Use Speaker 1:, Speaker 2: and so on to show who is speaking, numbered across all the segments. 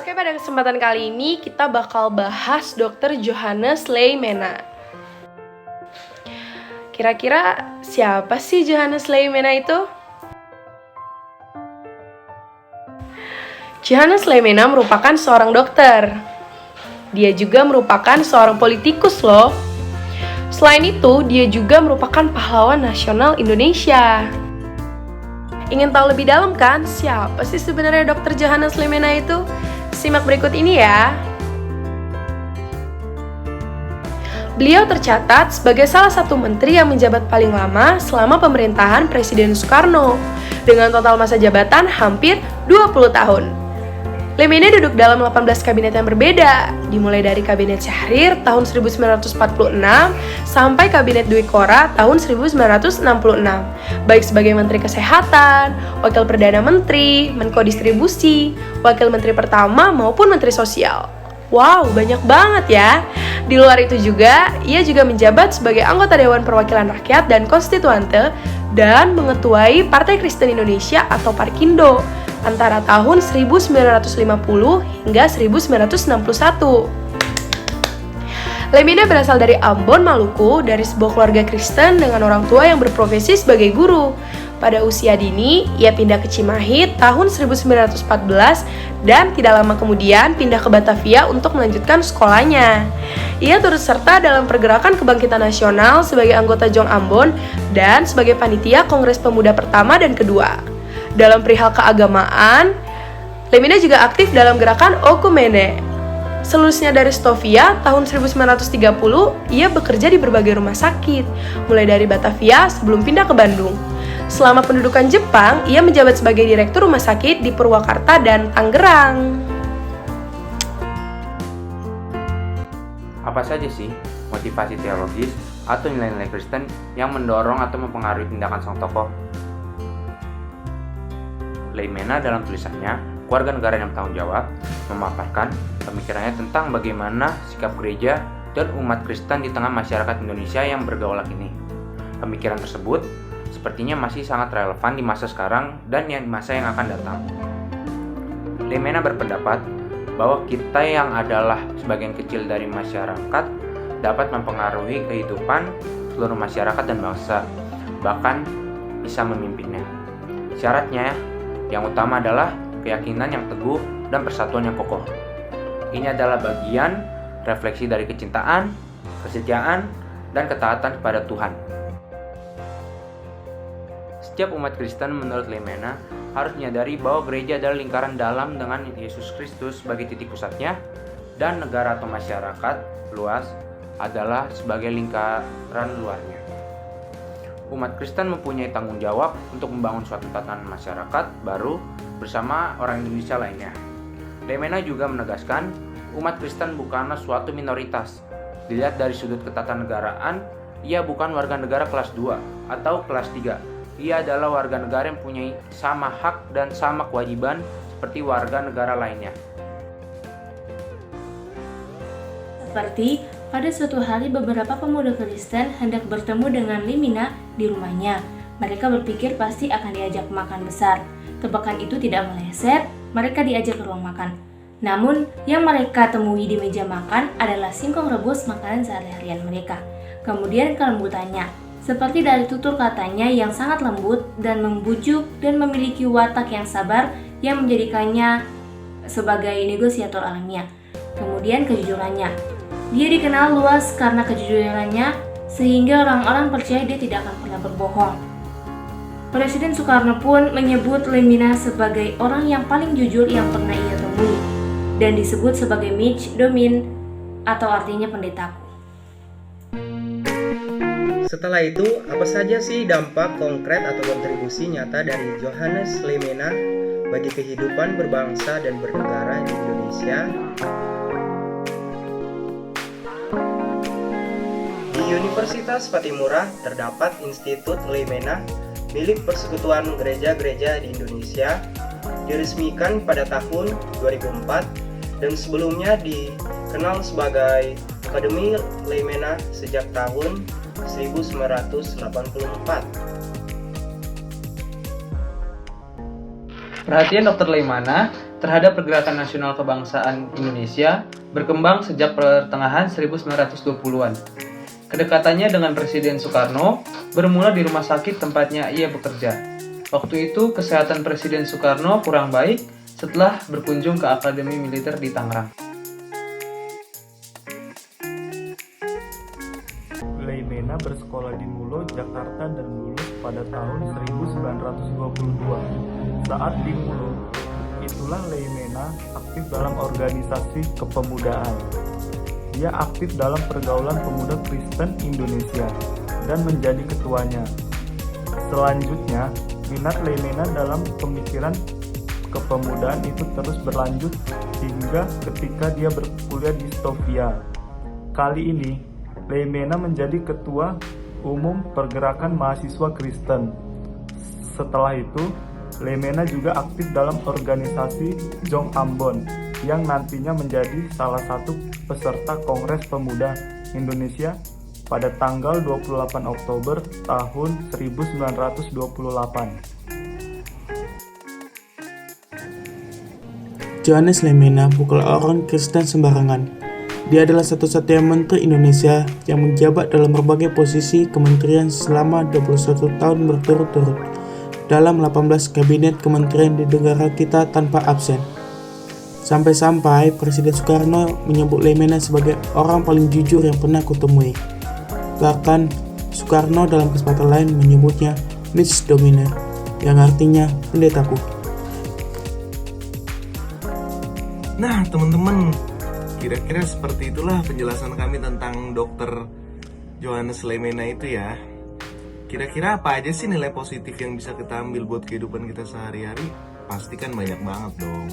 Speaker 1: Oke, pada kesempatan kali ini kita bakal bahas Dr. Johannes Leymena. Kira-kira siapa sih Johannes Leymena itu? Johannes Leymena merupakan seorang dokter. Dia juga merupakan seorang politikus loh. Selain itu, dia juga merupakan pahlawan nasional Indonesia. Ingin tahu lebih dalam kan, siapa sih sebenarnya Dr. Johannes Leymena itu? Simak berikut ini ya. Beliau tercatat sebagai salah satu menteri yang menjabat paling lama selama pemerintahan Presiden Soekarno, dengan total masa jabatan hampir 20 tahun. Leymena duduk dalam 18 kabinet yang berbeda, dimulai dari Kabinet Syahrir tahun 1946 sampai Kabinet Dwi Kora tahun 1966, baik sebagai Menteri Kesehatan, Wakil Perdana Menteri, Menko Distribusi, Wakil Menteri Pertama maupun Menteri Sosial. Wow, banyak banget ya. Di luar itu juga, ia juga menjabat sebagai anggota Dewan Perwakilan Rakyat dan Konstituante dan mengetuai Partai Kristen Indonesia atau Parkindo antara tahun 1950 hingga 1961. Leymena berasal dari Ambon, Maluku, dari sebuah keluarga Kristen dengan orang tua yang berprofesi sebagai guru. Pada usia dini, ia pindah ke Cimahi tahun 1914 dan tidak lama kemudian pindah ke Batavia untuk melanjutkan sekolahnya. Ia turut serta dalam pergerakan kebangkitan nasional sebagai anggota Jong Ambon dan sebagai panitia Kongres Pemuda pertama dan kedua. Dalam perihal keagamaan, Leymena juga aktif dalam gerakan Okumene. Selulusnya dari Stovia tahun 1930, ia bekerja di berbagai rumah sakit, mulai dari Batavia sebelum pindah ke Bandung. Selama pendudukan Jepang, ia menjabat sebagai direktur rumah sakit di Purwakarta dan Tangerang.
Speaker 2: Apa saja sih motivasi teologis atau nilai-nilai Kristen yang mendorong atau mempengaruhi tindakan sang tokoh? Leymena dalam tulisannya, Keluarga Negara yang Bertanggung Jawab, memaparkan pemikirannya tentang bagaimana sikap gereja dan umat Kristen di tengah masyarakat Indonesia yang bergolak ini. Pemikiran tersebut sepertinya masih sangat relevan di masa sekarang dan masa yang akan datang. Leymena berpendapat bahwa kita yang adalah sebagian kecil dari masyarakat dapat mempengaruhi kehidupan seluruh masyarakat dan bangsa, bahkan bisa memimpinnya. Syaratnya yang utama adalah keyakinan yang teguh dan persatuan yang kokoh. Ini adalah bagian refleksi dari kecintaan, kesetiaan, dan ketaatan kepada Tuhan. Setiap umat Kristen menurut Leymena harus menyadari bahwa gereja adalah lingkaran dalam dengan Yesus Kristus sebagai titik pusatnya, dan negara atau masyarakat luas adalah sebagai lingkaran luarnya. Umat Kristen mempunyai tanggung jawab untuk membangun suatu tatanan masyarakat baru bersama orang Indonesia lainnya. Leymena juga menegaskan umat Kristen bukanlah suatu minoritas. Dilihat dari sudut ketatanegaraan, ia bukan warga negara kelas 2 atau kelas 3. Ia adalah warga negara yang mempunyai sama hak dan sama kewajiban seperti warga negara lainnya.
Speaker 3: Seperti pada suatu hari beberapa pemuda Kristen hendak bertemu dengan Leymena di rumahnya. Mereka berpikir pasti akan diajak makan besar. Tebakan itu tidak meleset, mereka diajak ke ruang makan. Namun, yang mereka temui di meja makan adalah singkong rebus, makanan sehari-harian mereka. Kemudian kelembutannya, seperti dari tutur katanya yang sangat lembut dan membujuk dan memiliki watak yang sabar yang menjadikannya sebagai negosiator alamiah. Kemudian kejujurannya. Dia dikenal luas karena kejujurannya, sehingga orang-orang percaya dia tidak akan pernah berbohong. Presiden Soekarno pun menyebut Leymena sebagai orang yang paling jujur yang pernah ia temui, dan disebut sebagai Mich Domin, atau artinya pendetaku.
Speaker 4: Setelah itu, apa saja sih dampak konkret atau kontribusi nyata dari Johannes Leymena bagi kehidupan berbangsa dan bernegara di Indonesia? Di Universitas Patimura terdapat Institut Leymena milik Persekutuan Gereja-Gereja di Indonesia, diresmikan pada tahun 2004 dan sebelumnya dikenal sebagai Akademi Leymena sejak tahun 1984.
Speaker 5: Perhatian Dr. Leymena terhadap pergerakan nasional kebangsaan Indonesia berkembang sejak pertengahan 1920-an. Kedekatannya dengan Presiden Soekarno bermula di rumah sakit tempatnya ia bekerja. Waktu itu kesehatan Presiden Soekarno kurang baik setelah berkunjung ke Akademi Militer di Tangerang.
Speaker 6: Leimena bersekolah di Mulo, Jakarta dan lulus pada tahun 1922. Saat di Mulo, itulah Leimena aktif dalam organisasi kepemudaan. Dia aktif dalam pergaulan pemuda Kristen Indonesia dan menjadi ketuanya. Selanjutnya, minat Leimena dalam pemikiran kepemudaan itu terus berlanjut hingga ketika dia berkuliah di Sofia. Kali ini, Leimena menjadi ketua umum pergerakan mahasiswa Kristen. Setelah itu, Leimena juga aktif dalam organisasi Jong Ambon yang nantinya menjadi salah satu peserta Kongres Pemuda Indonesia pada tanggal 28 Oktober tahun 1928.
Speaker 7: Johannes Leimena bukanlah orang Kristen sembarangan. Dia adalah satu-satunya menteri Indonesia yang menjabat dalam berbagai posisi kementerian selama 21 tahun berturut-turut dalam 18 kabinet kementerian di negara kita tanpa absen. Sampai-sampai Presiden Soekarno menyebut Leimena sebagai orang paling jujur yang pernah kutemui. Bahkan Soekarno dalam kesempatan lain menyebutnya Miss Dominer, yang artinya pendetaku.
Speaker 8: Nah teman-teman, kira-kira seperti itulah penjelasan kami tentang Dr. Johannes Leimena itu ya. Kira-kira apa aja sih nilai positif yang bisa kita ambil buat kehidupan kita sehari-hari? Pasti kan banyak banget dong.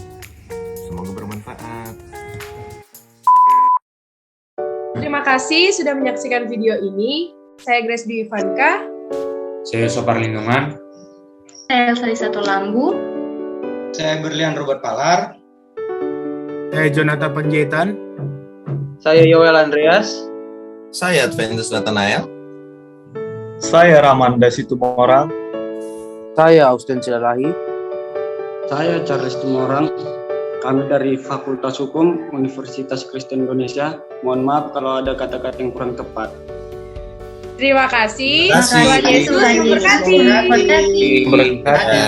Speaker 8: Semoga bermanfaat.
Speaker 1: Terima kasih sudah menyaksikan video ini. Saya Grace Dwi Ivanka.
Speaker 2: Saya Sopar Lindungan.
Speaker 3: Saya Salisa Lambu.
Speaker 4: Saya Berlian Robert Palar.
Speaker 7: Saya Jonathan Panjaitan.
Speaker 5: Saya Yoel Andreas.
Speaker 8: Saya Adventus Nathanael.
Speaker 6: Saya Ramanda Situmorang.
Speaker 9: Saya Austin Silalahi.
Speaker 10: Saya Charles Tumorang. Kami dari Fakultas Hukum Universitas Kristen Indonesia. Mohon maaf kalau ada kata-kata yang kurang tepat.
Speaker 1: Terima kasih.
Speaker 8: Terima kasih.
Speaker 1: Tuhan Yesus memberkati.
Speaker 2: Berkati.